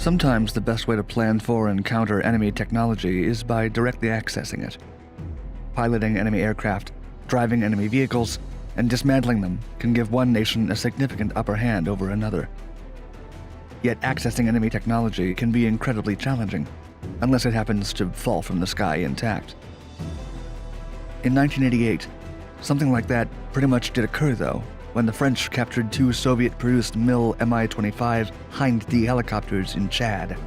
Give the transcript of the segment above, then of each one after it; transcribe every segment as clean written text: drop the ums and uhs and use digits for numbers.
Sometimes the best way to plan for and counter enemy technology is by directly accessing it. Piloting enemy aircraft, driving enemy vehicles, and dismantling them can give one nation a significant upper hand over another. Yet accessing enemy technology can be incredibly challenging, unless it happens to fall from the sky intact. In 1988, something like that pretty much did occur though, when the French captured two Soviet-produced MiL Mi-25 Hind D helicopters in Chad.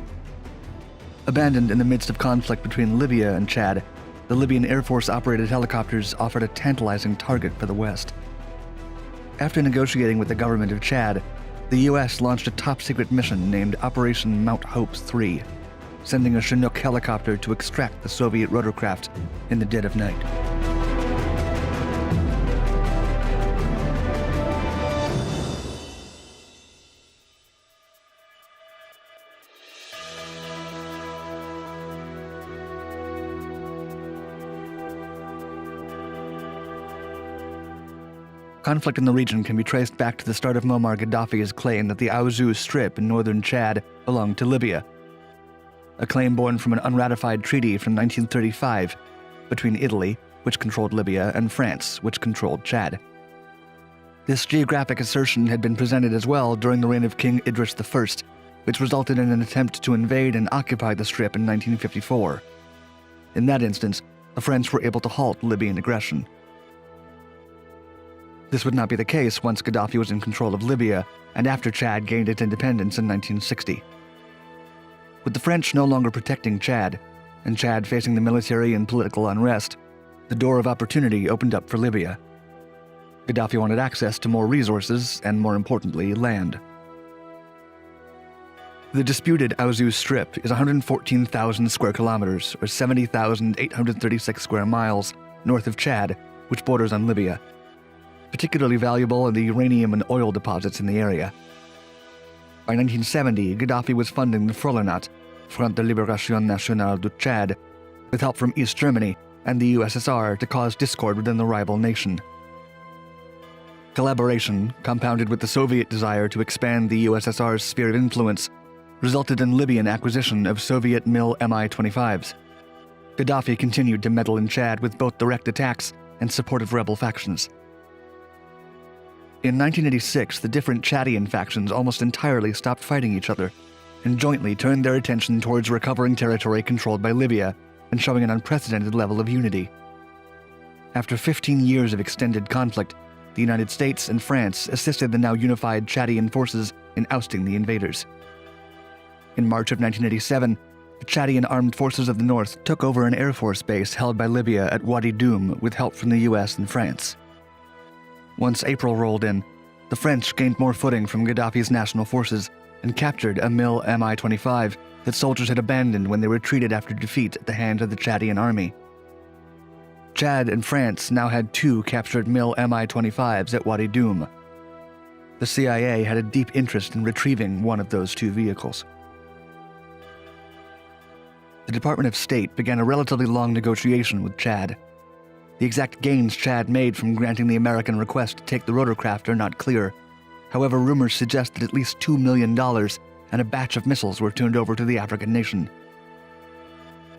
Abandoned in the midst of conflict between Libya and Chad, the Libyan Air Force-operated helicopters offered a tantalizing target for the West. After negotiating with the government of Chad, the US launched a top-secret mission named Operation Mount Hope III, sending a Chinook helicopter to extract the Soviet rotorcraft in the dead of night. Conflict in the region can be traced back to the start of Muammar Gaddafi's claim that the Aouzou Strip in northern Chad belonged to Libya, a claim born from an unratified treaty from 1935 between Italy, which controlled Libya, and France, which controlled Chad. This geographic assertion had been presented as well during the reign of King Idris I, which resulted in an attempt to invade and occupy the Strip in 1954. In that instance, the French were able to halt Libyan aggression. This would not be the case once Gaddafi was in control of Libya and after Chad gained its independence in 1960. With the French no longer protecting Chad, and Chad facing the military and political unrest, the door of opportunity opened up for Libya. Gaddafi wanted access to more resources and, more importantly, land. The disputed Aouzou Strip is 114,000 square kilometers, or 70,836 square miles, north of Chad, which borders on Libya. Particularly valuable are the uranium and oil deposits in the area. By 1970, Gaddafi was funding the Frolinat, Front de Libération Nationale du Tchad, with help from East Germany and the USSR to cause discord within the rival nation. Collaboration, compounded with the Soviet desire to expand the USSR's sphere of influence, resulted in Libyan acquisition of Soviet MiL Mi-25s. Gaddafi continued to meddle in Chad with both direct attacks and support of rebel factions. In 1986, the different Chadian factions almost entirely stopped fighting each other and jointly turned their attention towards recovering territory controlled by Libya and showing an unprecedented level of unity. After 15 years of extended conflict, the United States and France assisted the now unified Chadian forces in ousting the invaders. In March of 1987, the Chadian Armed Forces of the North took over an Air Force base held by Libya at Wadi Doum with help from the US and France. Once April rolled in, the French gained more footing from Gaddafi's national forces and captured a MiL Mi-25 that soldiers had abandoned when they retreated after defeat at the hands of the Chadian army. Chad and France now had two captured MiL Mi-25s at Wadi Doum. The CIA had a deep interest in retrieving one of those two vehicles. The Department of State began a relatively long negotiation with Chad. The exact gains Chad made from granting the American request to take the rotorcraft are not clear. However, rumors suggest that at least $2 million and a batch of missiles were turned over to the African nation.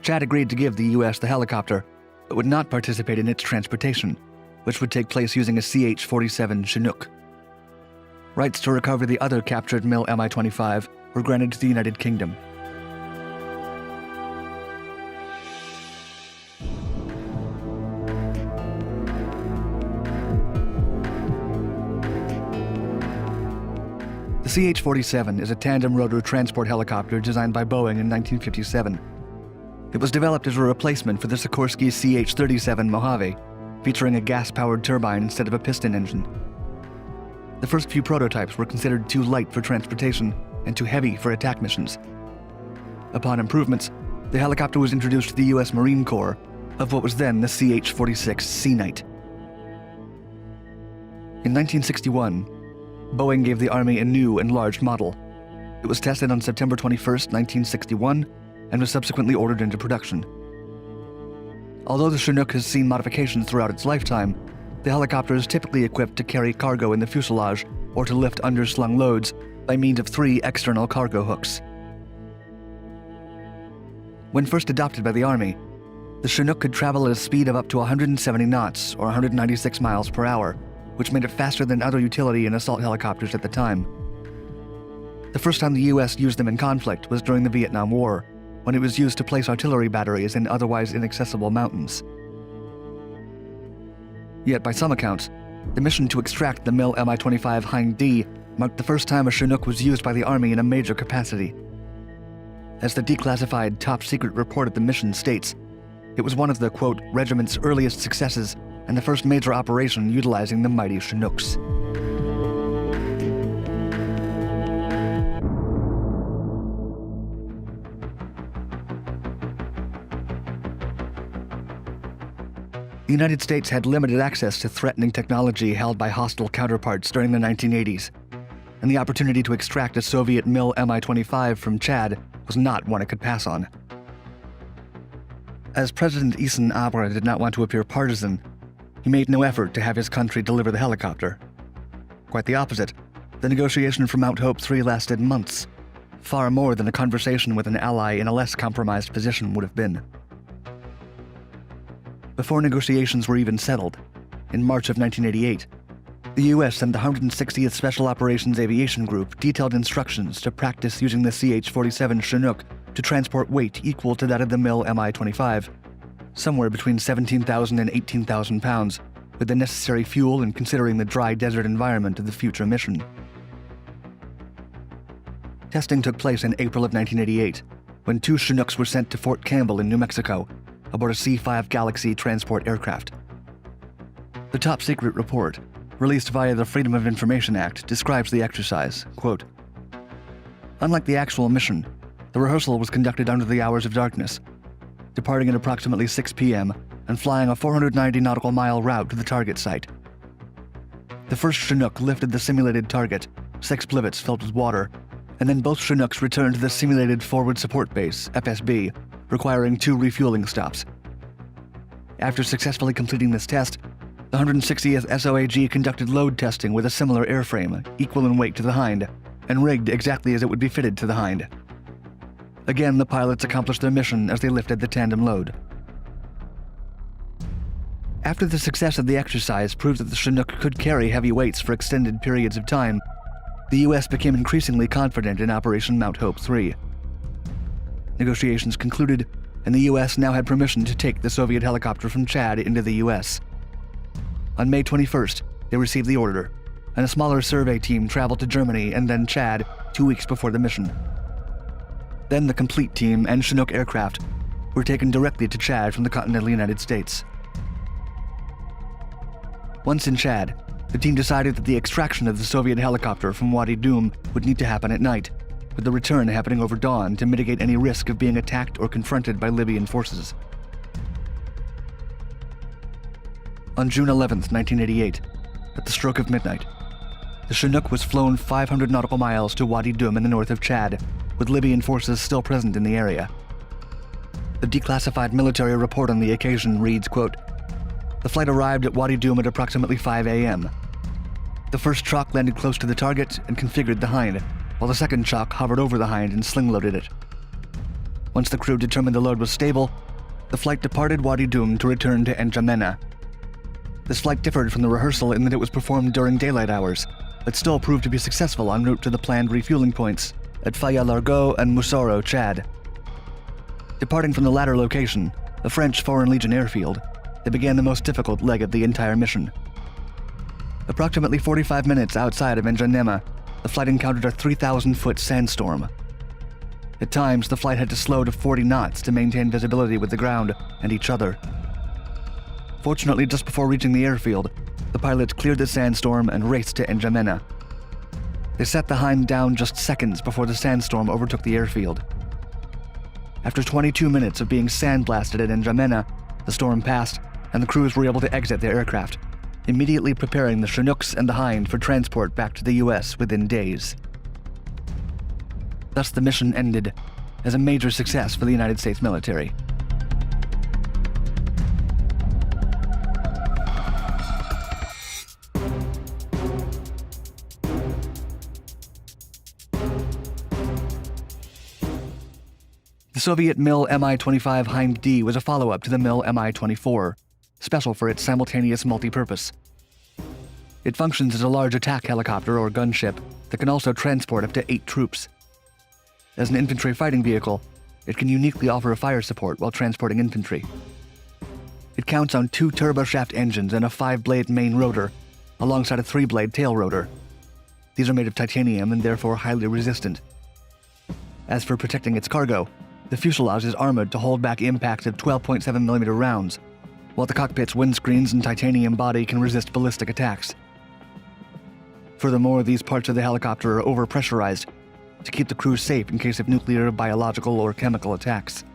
Chad agreed to give the US the helicopter, but would not participate in its transportation, which would take place using a CH-47 Chinook. Rights to recover the other captured MiL Mi-25 were granted to the United Kingdom. The CH-47 is a tandem-rotor transport helicopter designed by Boeing in 1957. It was developed as a replacement for the Sikorsky CH-37 Mojave, featuring a gas-powered turbine instead of a piston engine. The first few prototypes were considered too light for transportation and too heavy for attack missions. Upon improvements, the helicopter was introduced to the U.S. Marine Corps of what was then the CH-46 Sea Knight. In 1961, Boeing gave the Army a new, enlarged model. It was tested on September 21, 1961, and was subsequently ordered into production. Although the Chinook has seen modifications throughout its lifetime, the helicopter is typically equipped to carry cargo in the fuselage or to lift underslung loads by means of 3 external cargo hooks. When first adopted by the Army, the Chinook could travel at a speed of up to 170 knots or 196 miles per hour, which made it faster than other utility and assault helicopters at the time. The first time the U.S. used them in conflict was during the Vietnam War, when it was used to place artillery batteries in otherwise inaccessible mountains. Yet, by some accounts, the mission to extract the MiL Mi-25 Hind D marked the first time a Chinook was used by the Army in a major capacity. As the declassified top-secret report of the mission states, it was one of the, quote, regiment's earliest successes and the first major operation utilizing the mighty Chinooks. The United States had limited access to threatening technology held by hostile counterparts during the 1980s, and the opportunity to extract a Soviet MiL Mi-25 from Chad was not one it could pass on. As President Hissène Habré did not want to appear partisan, he made no effort to have his country deliver the helicopter. Quite the opposite, the negotiation for Mount Hope III lasted months, far more than a conversation with an ally in a less compromised position would have been. Before negotiations were even settled, in March of 1988, the U.S. and the 160th Special Operations Aviation Group detailed instructions to practice using the CH-47 Chinook to transport weight equal to that of the MiL Mi-25, somewhere between 17,000 and 18,000 pounds, with the necessary fuel and considering the dry desert environment of the future mission. Testing took place in April of 1988, when 2 Chinooks were sent to Fort Campbell in New Mexico, aboard a C-5 Galaxy transport aircraft. The top-secret report, released via the Freedom of Information Act, describes the exercise, quote, "Unlike the actual mission, the rehearsal was conducted under the hours of darkness, departing at approximately 6 p.m. and flying a 490 nautical mile route to the target site. The first Chinook lifted the simulated target, 6 plivets filled with water, and then both Chinooks returned to the simulated forward support base, FSB, requiring 2 refueling stops. After successfully completing this test, the 160th SOAG conducted load testing with a similar airframe, equal in weight to the Hind, and rigged exactly as it would be fitted to the Hind. Again, the pilots accomplished their mission as they lifted the tandem load. After the success of the exercise proved that the Chinook could carry heavy weights for extended periods of time, the U.S. became increasingly confident in Operation Mount Hope III. Negotiations concluded, and the U.S. now had permission to take the Soviet helicopter from Chad into the U.S. On May 21st, they received the order, and a smaller survey team traveled to Germany and then Chad 2 weeks before the mission. Then the complete team and Chinook aircraft were taken directly to Chad from the continental United States. Once in Chad, the team decided that the extraction of the Soviet helicopter from Wadi Dum would need to happen at night, with the return happening over dawn to mitigate any risk of being attacked or confronted by Libyan forces. On June 11, 1988, at the stroke of midnight, the Chinook was flown 500 nautical miles to Wadi Dum in the north of Chad, with Libyan forces still present in the area. The declassified military report on the occasion reads, quote, "The flight arrived at Wadi Dum at approximately 5 a.m. The first Chalk landed close to the target and configured the Hind, while the second Chalk hovered over the Hind and sling-loaded it. Once the crew determined the load was stable, the flight departed Wadi Dum to return to N'Djamena. This flight differed from the rehearsal in that it was performed during daylight hours, but still proved to be successful en route to the planned refueling points at Faya Largo and Moussoro, Chad. Departing from the latter location, the French Foreign Legion airfield, they began the most difficult leg of the entire mission. Approximately 45 minutes outside of N'Djamena, the flight encountered a 3,000-foot sandstorm. At times, the flight had to slow to 40 knots to maintain visibility with the ground and each other. Fortunately, just before reaching the airfield, the pilots cleared the sandstorm and raced to N'Djamena. They set the Hind down just seconds before the sandstorm overtook the airfield. After 22 minutes of being sandblasted at N'Djamena, the storm passed, and the crews were able to exit their aircraft, immediately preparing the Chinooks and the Hind for transport back to the U.S. within days. Thus, the mission ended as a major success for the United States military. The Soviet MiL-Mi-25 Hind D was a follow-up to the MiL-Mi-24, special for its simultaneous multi-purpose. It functions as a large attack helicopter or gunship that can also transport up to 8 troops. As an infantry fighting vehicle, it can uniquely offer fire support while transporting infantry. It counts on 2 turboshaft engines and a 5-blade main rotor, alongside a 3-blade tail rotor. These are made of titanium and therefore highly resistant. As for protecting its cargo, the fuselage is armored to hold back impacts of 12.7mm rounds, while the cockpit's windscreens and titanium body can resist ballistic attacks. Furthermore, these parts of the helicopter are overpressurized to keep the crew safe in case of nuclear, biological, or chemical attacks.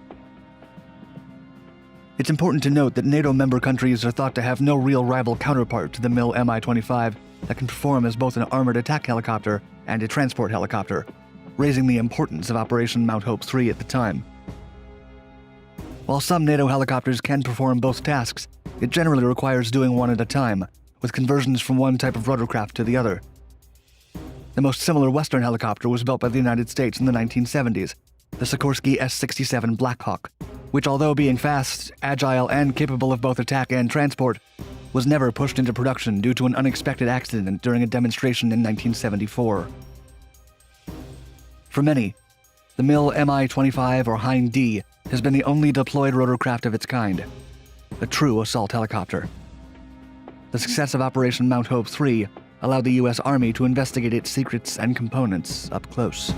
It's important to note that NATO member countries are thought to have no real rival counterpart to the MiL-Mi-25 that can perform as both an armored attack helicopter and a transport helicopter, raising the importance of Operation Mount Hope III at the time. While some NATO helicopters can perform both tasks, it generally requires doing one at a time, with conversions from one type of rotorcraft to the other. The most similar Western helicopter was built by the United States in the 1970s, the Sikorsky S-67 Blackhawk, which, although being fast, agile, and capable of both attack and transport, was never pushed into production due to an unexpected accident during a demonstration in 1974. For many, the MiL-Mi-25 or Hind D has been the only deployed rotorcraft of its kind, a true assault helicopter. The success of Operation Mount Hope III allowed the U.S. Army to investigate its secrets and components up close.